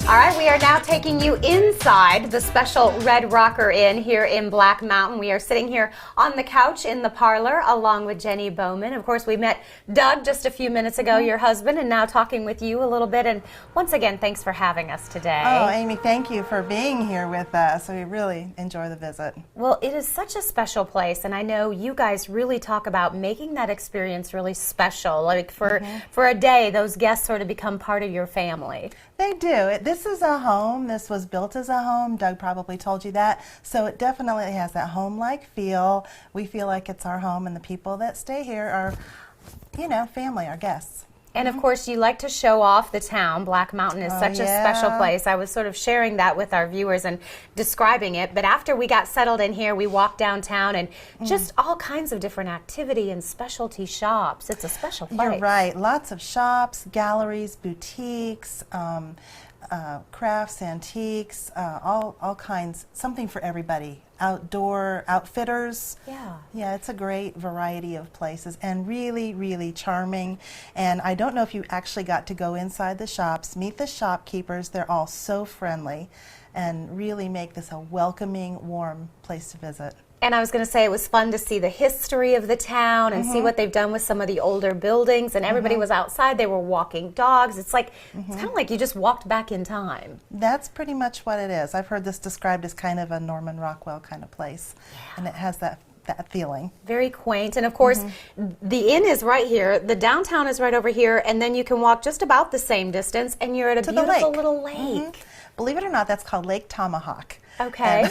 All right, we are now taking you inside the special Red Rocker Inn here in Black Mountain. We are sitting here on the couch in the parlor along with Jenny Bowman. Of course, we met Doug just a few minutes ago, your husband, and now talking with you a little bit. And once again, thanks for having us today. Oh, Amy, thank you for being here with us. We really enjoy the visit. Well, it is such a special place, and I know you guys really talk about making that experience really special. Like for a day, those guests sort of become part of your family. They do. This is a home. This was built as a home. Doug probably told you that. So it definitely has that home-like feel. We feel like it's our home, and the people that stay here are, you know, family, our guests. And of course, you like to show off the town. Black Mountain is such a special place. I was sort of sharing that with our viewers and describing it. But after we got settled in here, we walked downtown and just all kinds of different activity and specialty shops. It's a special place. You're right. Lots of shops, galleries, boutiques, crafts, antiques, all kinds. Something for everybody. Outdoor outfitters. Yeah, it's a great variety of places and really, really charming. And I don't know if you actually got to go inside the shops, meet the shopkeepers. They're all so friendly and really make this a welcoming, warm place to visit. And I was going to say it was fun to see the history of the town and see what they've done with some of the older buildings. And everybody was outside. They were walking dogs. It's like it's kind of like you just walked back in time. That's pretty much what it is. I've heard this described as kind of a Norman Rockwell kind of place, and it has that feeling. Very quaint. And of course, the inn is right here. The downtown is right over here. And then you can walk just about the same distance, and you're at a beautiful little lake. Believe it or not, that's called Lake Tomahawk. Okay,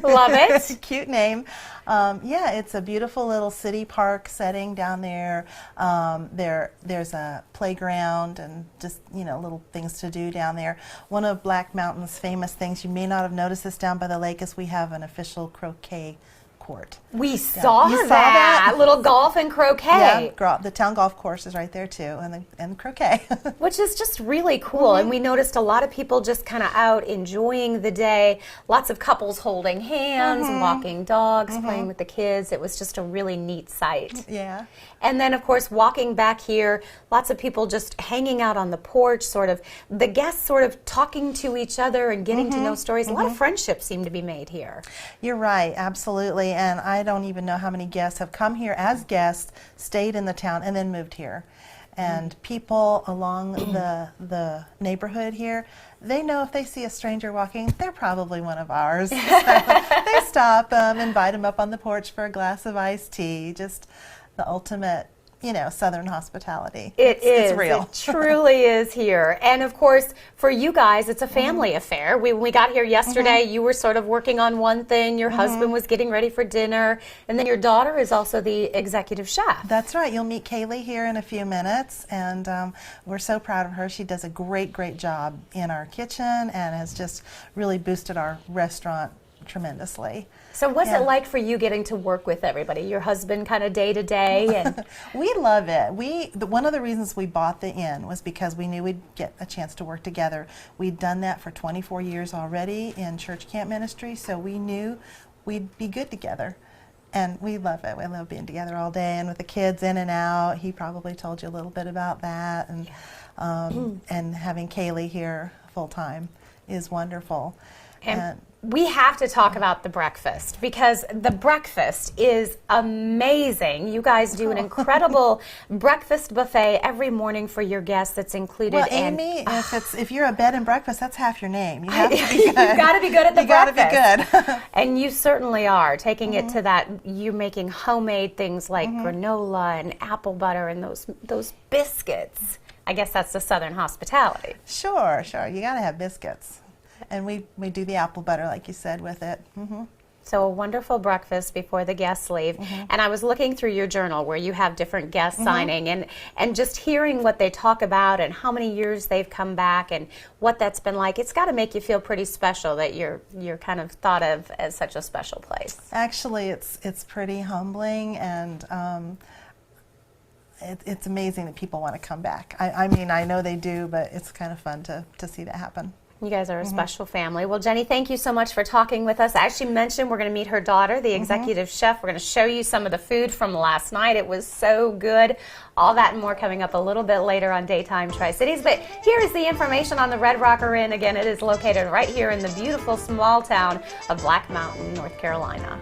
love it. Cute name. Yeah, it's a beautiful little city park setting down there. There's a playground and just, you know, little things to do down there. One of Black Mountain's famous things, you may not have noticed this down by the lake, is we have an official croquet court. We saw that little golf and croquet. Yeah, the town golf course is right there too, and croquet. Which is just really cool. And we noticed a lot of people just kind of out enjoying the day. Lots of couples holding hands, walking dogs, playing with the kids. It was just a really neat sight. Yeah. And then, of course, walking back here, lots of people just hanging out on the porch, sort of, the guests sort of talking to each other and getting to know stories. A lot of friendships seem to be made here. You're right, absolutely. And I don't even know how many guests have come here as guests, stayed in the town, and then moved here. And people along the neighborhood here, they know if they see a stranger walking, they're probably one of ours. So they stop them, invite them up on the porch for a glass of iced tea. Just the ultimate, you know, Southern hospitality. It's real. It truly is here. And of course, for you guys, it's a family affair. When we got here yesterday, you were sort of working on one thing, your husband was getting ready for dinner, and then your daughter is also the executive chef. That's right. You'll meet Kaylee here in a few minutes, and we're so proud of her. She does a great, great job in our kitchen and has just really boosted our restaurant tremendously. So what's it like for you getting to work with everybody? Your husband kind of day to day? And we love it. One of the reasons we bought the inn was because we knew we'd get a chance to work together. We'd done that for 24 years already in church camp ministry, so we knew we'd be good together. And we love it. We love being together all day and with the kids in and out. He probably told you a little bit about that. And having Kaylee here full time is wonderful. And we have to talk about the breakfast, because the breakfast is amazing. You guys do an incredible breakfast buffet every morning for your guests that's included. Well, Amy, if you're a bed and breakfast, that's half your name. You have to be good. You've got to be good at the breakfast. You got to be good. And you certainly are, taking it to that. You're making homemade things like granola and apple butter and those biscuits. I guess that's the Southern hospitality. Sure. You got to have biscuits. And we do the apple butter, like you said, with it. So a wonderful breakfast before the guests leave. And I was looking through your journal where you have different guests signing, and just hearing what they talk about and how many years they've come back and what that's been like. It's got to make you feel pretty special that you're kind of thought of as such a special place. Actually, it's pretty humbling, and it's amazing that people want to come back. I mean, I know they do, but it's kind of fun to see that happen. You guys are a special family. Well, Jenny, thank you so much for talking with us. As she mentioned, we're going to meet her daughter, the executive chef. We're going to show you some of the food from last night. It was so good. All that and more coming up a little bit later on Daytime Tri-Cities. But here is the information on the Red Rocker Inn. Again, it is located right here in the beautiful small town of Black Mountain, North Carolina.